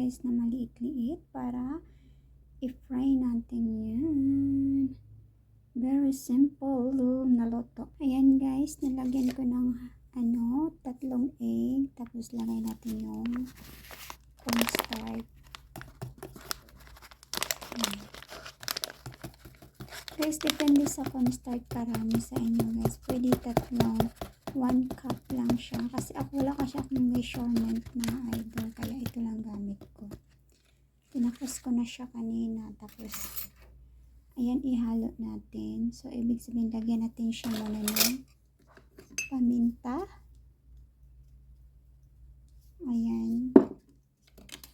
guys na maliit-liit para i-fry natin yan. Very simple na luto. Ayan guys, nilagyan ko ng 3 egg. Tapos lagay natin yung cornstarch. Guys, depende sa cornstarch karami sa inyo guys. Pwede 1 cup lang siya. Kasi wala kasi akong measurement na idol. Kaya ito lang gamit ko. Tinapos ko na siya kanina. Tapos, ayan, ihalo natin. So, ibig sabihin, lagyan natin siya muna ng paminta. Ayan.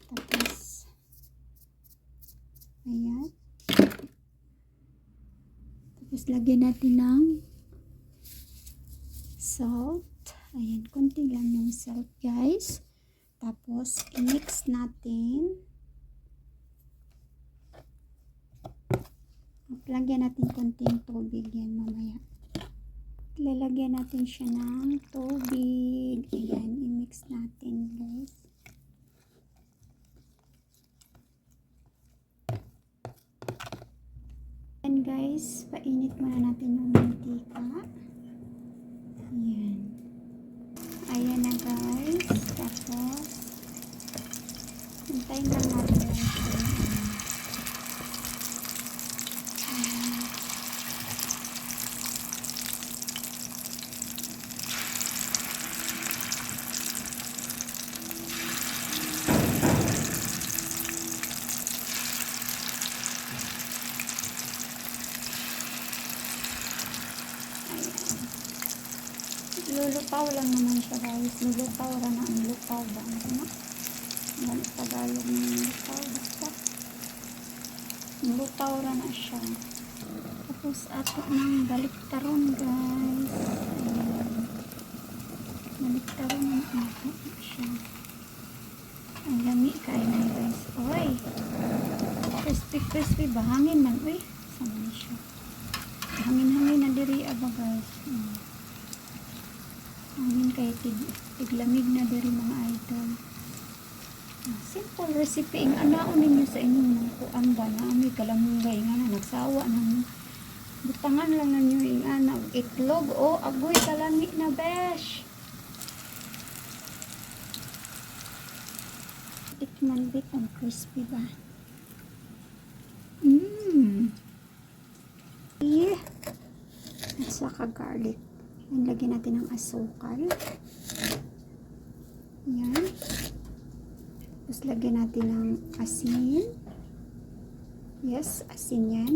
Tapos, ayan. Tapos, lagyan natin ng salt. Ayan, konti lang yung salt, guys. Tapos, i-mix natin. Lagyan natin konting tubig yan mamaya. Lalagyan natin siya ng tubig. Ayan, i-mix natin, guys. And guys, painit muna natin yung mantika. Ayan. Ayan na guys. Tapos, hintayin lang natin lang siya. Lulupaw lang naman siya guys. Lulupaw ra na ang lupaw ba? Ano? Yan, Tagalog ng lupaw. Basta. Lulupaw ra na siya. Tapos ato nang baliktaron guys. Ayan. Baliktaron na ato siya. Ang lami kayo na guys. Oy! Crispy ba? Hangin man. Uy! Sama siya. Hangin-hangin na diri ba guys. Hangin kayo tiglamig na diri mga idol. Simple recipe. Ang anaon ninyo sa inyong mga kuan ba na may kalamungay nga na nagsawa na butangan lang na nyo yung itlog o agoy kalami na besh. Tikman bit ang crispy ba? Yeah. At saka garlic. Lagyan natin ng asukal. Yan. Tapos lagyan natin ng asin. Yes, asin yan.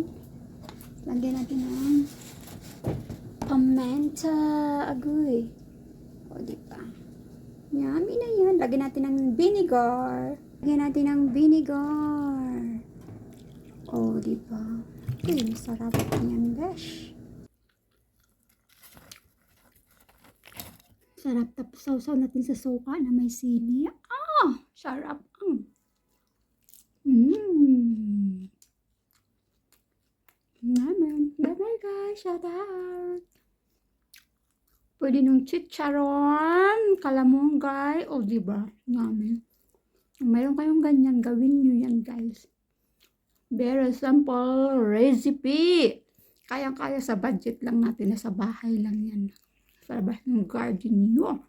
Lagyan natin ng pimenta. Agoy. O, diba? Yummy na yan. Lagyan natin ng vinegar. Lagyan natin ng vinegar. O, diba? Okay, masarap yan, besh. Sarap. Tapos sausaw natin sa suka na may sili. Sarap. Naman. Bye-bye guys. Shout out. Pwede nung chicharon, kalamungay, o diba? Namin. Kung mayroon kayong ganyan, gawin nyo yan guys. Very simple recipe. Kayang-kaya sa budget lang natin. Nasa bahay lang yan. Sa labas ng garden nyo.